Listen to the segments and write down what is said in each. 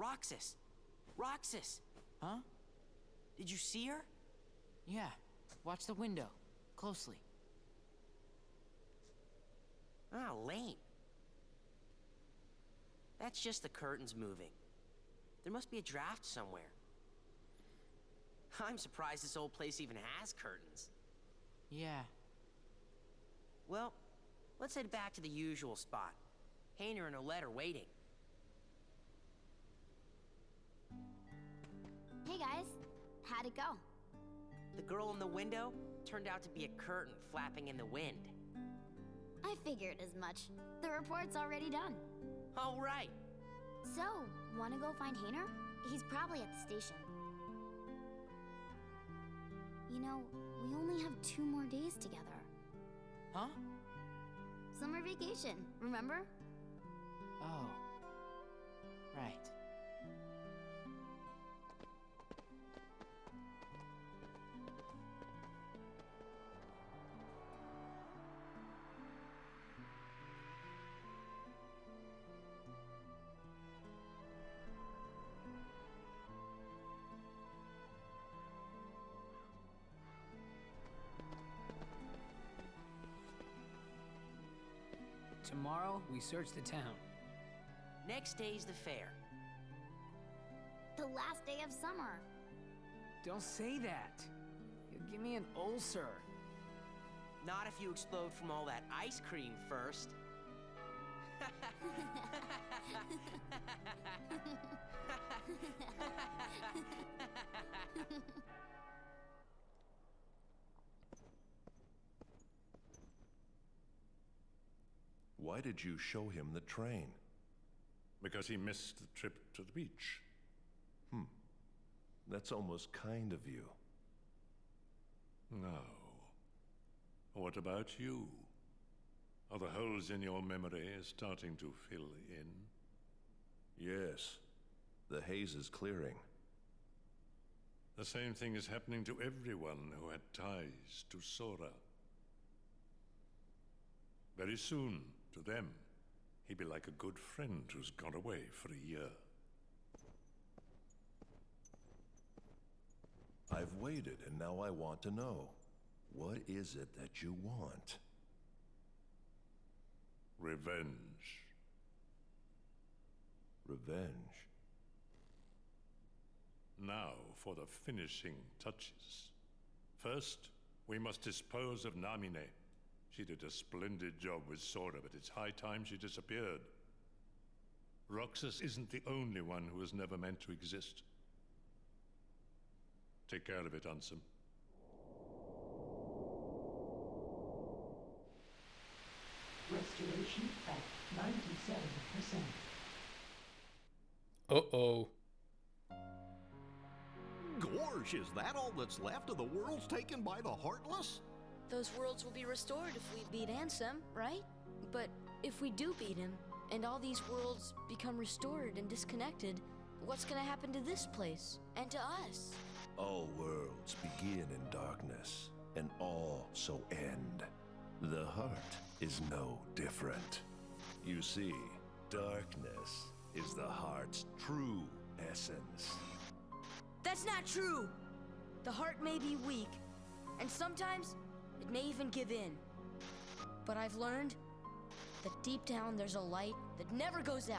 Roxas! Roxas! Huh? Did you see her? Yeah. Watch the window. Closely. Ah, lame. That's just the curtains moving. There must be a draft somewhere. I'm surprised this old place even has curtains. Yeah. Well, let's head back to the usual spot. Hayner and Olette are waiting. Hey guys, how'd it go? The girl in the window turned out to be a curtain flapping in the wind. I figured as much. The report's already done. All right. So, wanna go find Hayner? He's probably at the station. You know, we only have 2 more days together. Huh? Summer vacation, remember? Oh. Right. Tomorrow, we search the town. Next day's the fair. The last day of summer. Don't say that. You'll give me an ulcer. Not if you explode from all that ice cream first. Why did you show him the train? Because he missed the trip to the beach. That's almost kind of you. No. What about you? Are the holes in your memory starting to fill in? Yes. The haze is clearing. The same thing is happening to everyone who had ties to Sora. Very soon, to them, he'd be like a good friend who's gone away for a year. I've waited, and now I want to know. What is it that you want? Revenge. Revenge? Now for the finishing touches. First, we must dispose of Namine. She did a splendid job with Sora, but it's high time she disappeared. Roxas isn't the only one who was never meant to exist. Take care of it, Ansem. Restoration at 97%. Uh-oh. Gorge, is that all that's left of the worlds taken by the Heartless? Those worlds will be restored if we beat Ansem, right? But if we do beat him, and all these worlds become restored and disconnected, what's gonna happen to this place? And to us? All worlds begin in darkness, and all so end. The heart is no different. You see, darkness is the heart's true essence. That's not true! The heart may be weak, and sometimes it may even give in. But I've learned that deep down there's a light that never goes out.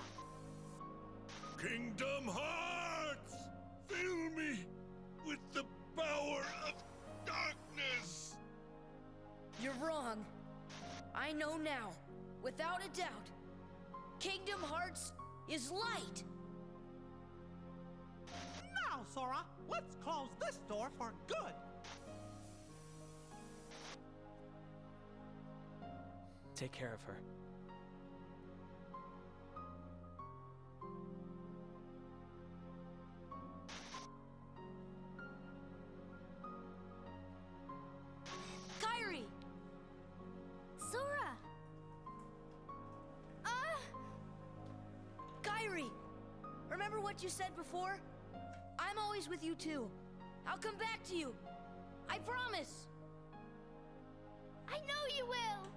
Kingdom Hearts! Fill me with the power of darkness! You're wrong. I know now, without a doubt, Kingdom Hearts is light! Now, Sora, let's close this door for good. Take care of her. Kairi! Sora! Kairi! Remember what you said before? I'm always with you too. I'll come back to you. I promise! I know you will!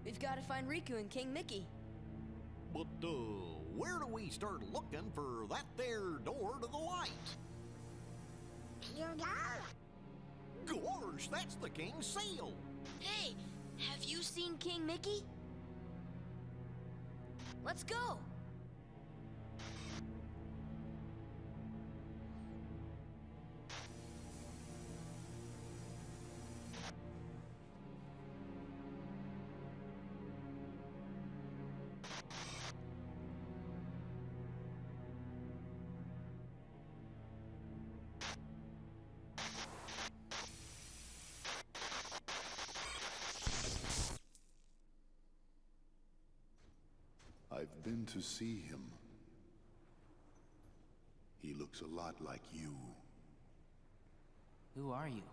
We've got to find Riku and King Mickey. But, where do we start looking for that there door to the light? Gosh, that's the king's seal. Hey, have you seen King Mickey? Let's go. I've been to see him. He looks a lot like you. Who are you?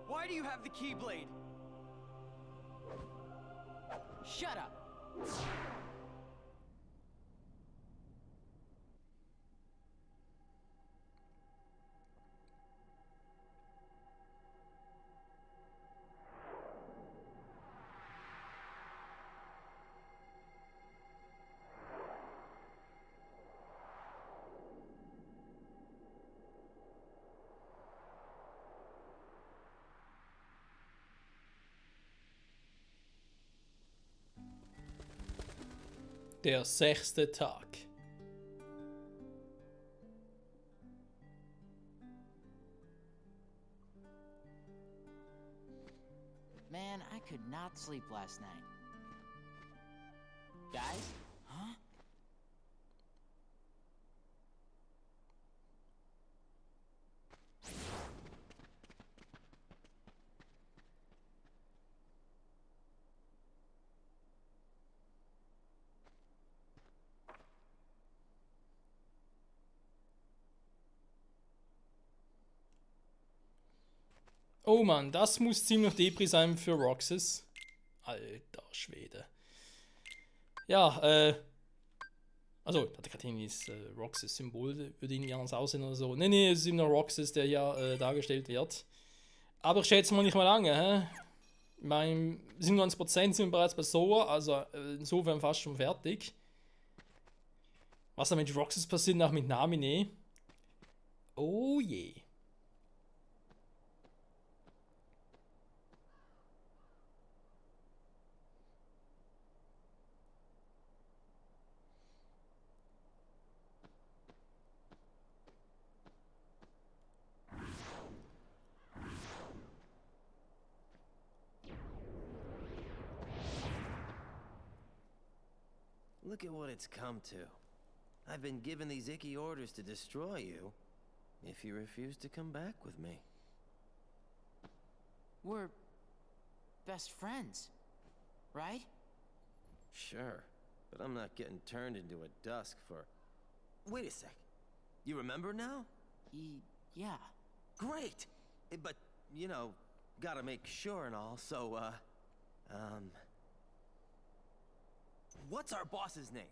Why do you have the Keyblade? Shut up! Der 6. Tag. Man, I could not sleep last night. Guys? Huh? Oh Mann, das muss ziemlich Depri sein für Roxas. Alter Schwede. Ja, also, der Katin ist Roxas Symbol, würde irgendwie anders aussehen oder so. Nee, es ist immer Roxas, der hier dargestellt wird. Aber ich schätze mal nicht mal lange, hä? Ich meine, 97% sind bereits bei Sora, also insofern fast schon fertig. Was da mit Roxas passiert, auch mit Namine? Oh je. Look at what it's come to. I've been given these icky orders to destroy you if you refuse to come back with me. We're best friends, right? Sure, but I'm not getting turned into a dusk for... Wait a sec. You remember now? Yeah. Great! But, you know, gotta make sure and all, so, what's our boss's name?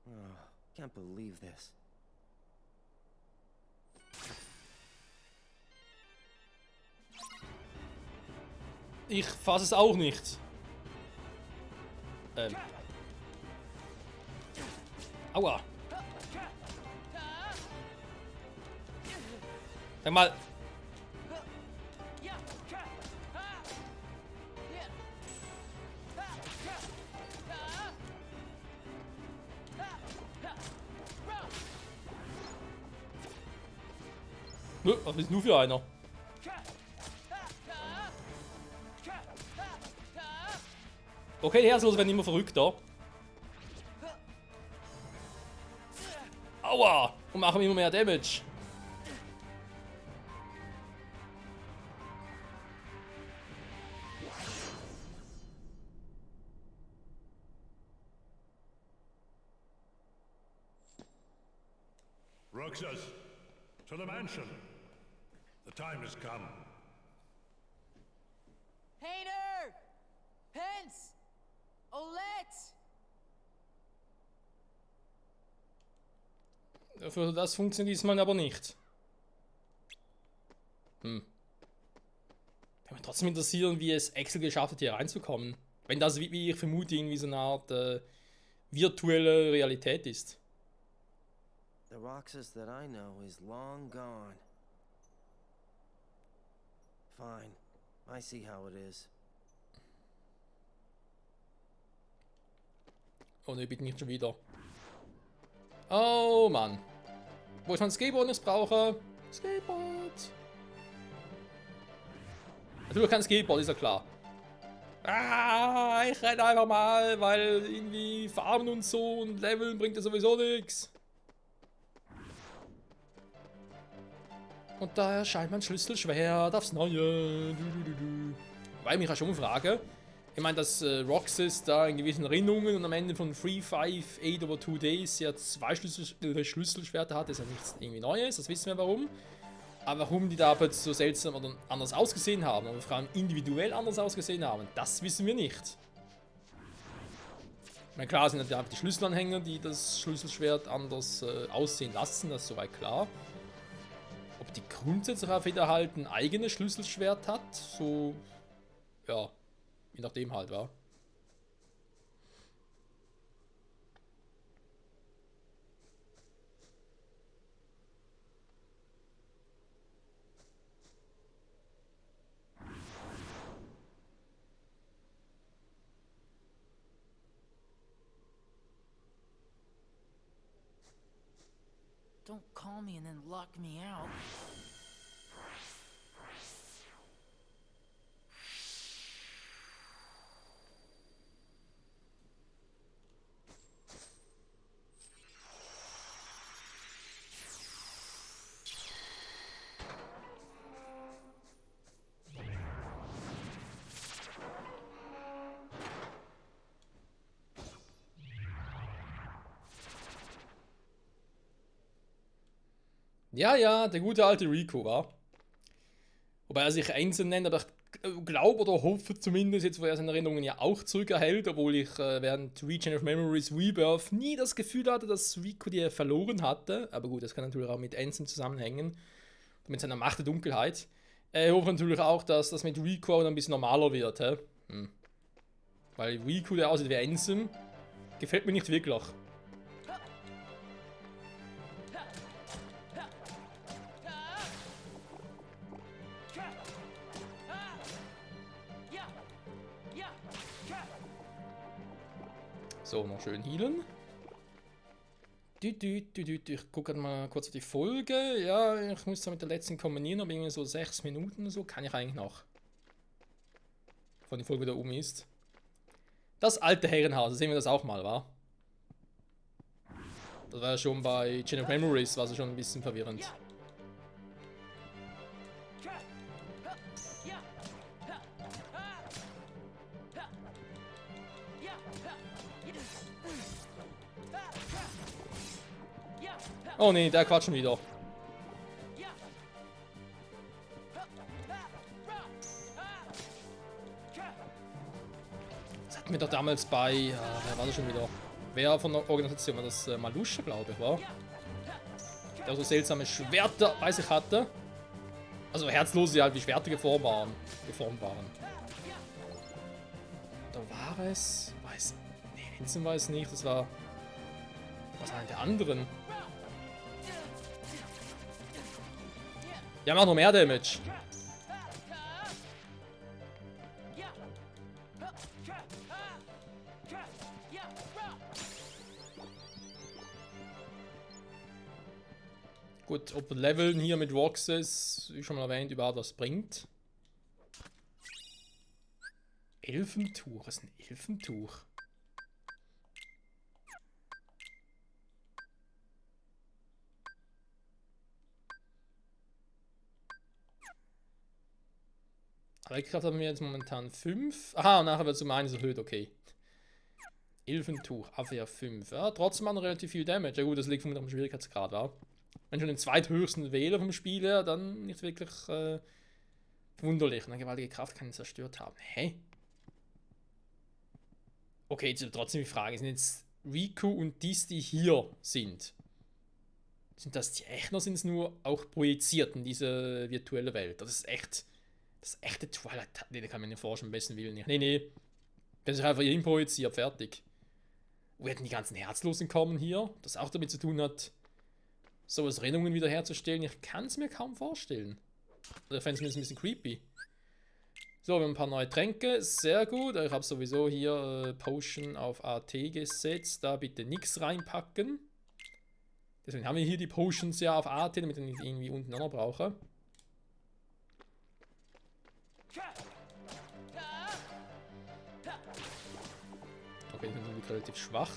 Oh, can't believe this. Ich fasse es auch nicht. Aua. Sag mal. Was ist nur für einer? Okay, die Herzlos werden immer verrückter. Aua! Und machen immer mehr Damage. Roxas, to the mansion. The time has come. Hayner! Pence! Olette! Für das funktioniert diesmal aber nicht. Kann mich trotzdem interessieren, wie es Axel geschafft hat, hier reinzukommen. Wenn das, wie ich vermute, irgendwie so eine Art virtuelle Realität ist. The Roxas that I know is long gone. Fine. I see how it is. Oh ne, bitte nicht schon wieder. Oh Mann. Wo ich mein Skateboard nicht brauche. Skateboard. Natürlich kein Skateboard, ist ja klar. Ah, ich renne einfach mal, weil irgendwie Farben und so und Leveln bringt ja sowieso nichts. Und da erscheint mein Schlüsselschwert aufs Neue. Weil ich mich auch schon frage. Ich meine, dass Roxas da in gewissen Erinnerungen und am Ende von 3, 5, 8 over 2 Days ja 2 Schlüsselschwerter hat, ist ja nichts irgendwie Neues, das wissen wir warum. Aber warum die da jetzt so seltsam oder anders ausgesehen haben, oder vor allem individuell anders ausgesehen haben, das wissen wir nicht. Ich meine, klar sind natürlich einfach die Schlüsselanhänger, die das Schlüsselschwert anders aussehen lassen, das ist soweit klar. Ob die grundsätzlich auch wieder halt ein eigenes Schlüsselschwert hat, so, ja, je nachdem halt, war. Don't call me and then lock me out. Ja, ja, der gute alte Rico, war. Wobei er sich einzeln nennt, aber ich glaube oder hoffe zumindest, jetzt wo er seine Erinnerungen ja auch zurückerhält, obwohl ich während Region of Memories Rebirth nie das Gefühl hatte, dass Rico die verloren hatte. Aber gut, das kann natürlich auch mit Ansem zusammenhängen. Mit seiner Macht der Dunkelheit. Ich hoffe natürlich auch, dass das mit Rico auch ein bisschen normaler wird. Weil Rico, der aussieht wie Ansem, gefällt mir nicht wirklich. So, noch schön healen. Ich gucke mal kurz auf die Folge. Ja, ich muss da mit der letzten kombinieren, aber irgendwie so 6 Minuten oder so kann ich eigentlich noch. Von der Folge da oben ist. Das alte Herrenhaus, sehen wir das auch mal, wa? Das war ja schon bei Chain of Memories, war es schon ein bisschen verwirrend. Oh ne, der quatscht schon wieder. Das hatten wir doch damals bei... wer war das schon wieder? Wer von der Organisation war das? Malusha, glaube ich, war? Der so seltsame Schwerter bei sich hatte. Also herzlose, die halt wie Schwerter geformt waren. Da war es... Nee, Hansen war es nicht, das war... Was war denn der anderen? Ja, mach noch mehr Damage. Gut, ob Leveln hier mit Roxas, wie schon mal erwähnt, überhaupt was bringt. Elfentuch, was ist ein Elfentuch? Heilkraft haben wir jetzt momentan 5. Aha, und nachher wird es um 1 erhöht, okay. Elfentuch, Abwehr 5. Ja, trotzdem haben wir relativ viel Damage. Ja gut, das liegt vermutlich am Schwierigkeitsgrad, ja. Wenn schon den zweithöchsten Wähler vom Spiel her, dann nicht wirklich wunderlich. Eine gewaltige Kraft kann ihn zerstört haben. Hä? Okay, jetzt trotzdem die Frage, sind jetzt Riku und Diz, die hier sind sind das die echten oder sind es nur auch projiziert in diese virtuelle Welt? Das ist echt... Das echte Twilight... Nee, da kann man nicht forschen, am besten Willen nicht. Nee. Das ist einfach hier projiziert, fertig. Wo hätten die ganzen Herzlosen kommen hier? Das auch damit zu tun hat, sowas Erinnerungen wiederherzustellen. Ich kann es mir kaum vorstellen. Oder fände es ein bisschen creepy. So, wir haben ein paar neue Tränke. Sehr gut. Ich habe sowieso hier Potion auf AT gesetzt. Da bitte nichts reinpacken. Deswegen haben wir hier die Potions ja auf AT, damit ich nicht irgendwie unten auch noch brauche. Okay, die sind irgendwie relativ schwach.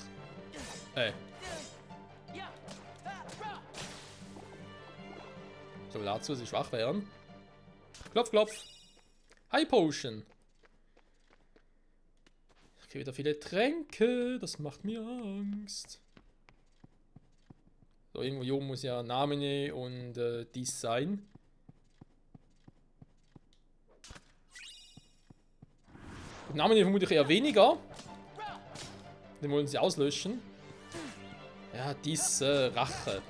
So, dazu, dass sie schwach wären. Klopf, klopf. Hi, Potion. Ich kriege wieder viele Tränke. Das macht mir Angst. So, irgendwo hier oben muss ja Namine und dies sein. Namine vermutlich eher weniger. Den wollen sie auslöschen. Ja, dies Rache.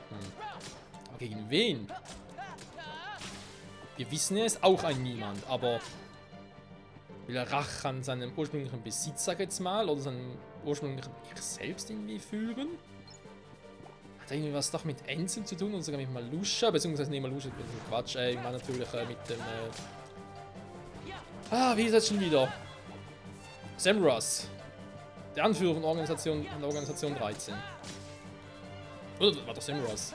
Aber gegen wen? Wir wissen, er ist auch ein Niemand, aber will er Rache an seinem ursprünglichen Besitzer jetzt mal oder seinem ursprünglichen Ich selbst irgendwie führen? Hat er irgendwie was doch mit Enzim zu tun oder sogar mit Malusha? Beziehungsweise nicht Malusha, das ist Quatsch, ich meine natürlich mit dem wie ist das schon wieder? Samras. Der Anführer von Organisation 13. Oder war das Samras?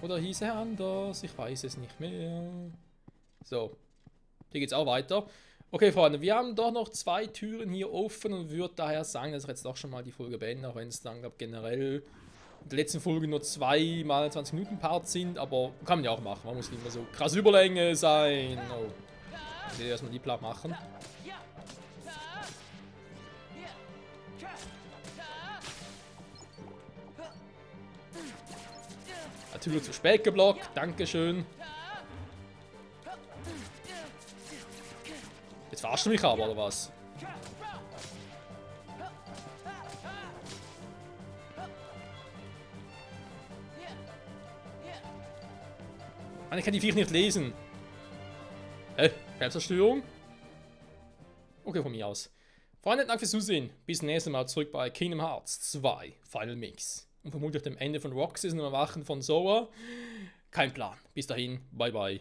Oder hieß er anders? Ich weiß es nicht mehr. So. Hier geht's auch weiter. Okay, Freunde, wir haben doch noch 2 Türen hier offen und würde daher sagen, dass ich jetzt doch schon mal die Folge beende, auch wenn es dann, glaube ich, generell in der letzten Folge nur 2 mal 20 Minuten Parts sind, aber kann man ja auch machen. Man muss nicht immer so krass Überlänge sein. Oh. Ich will erstmal die platt machen. Natürlich zu spät geblockt, dankeschön. Jetzt verarschst du mich aber, oder was? Mann, ich kann die Viecher nicht lesen. Selbstzerstörung? Okay, von mir aus. Freunde, danke fürs Zusehen. Bis nächstes Mal zurück bei Kingdom Hearts 2 Final Mix. Und vermutlich dem Ende von Roxas und dem Erwachen von Sora. Kein Plan. Bis dahin, bye bye.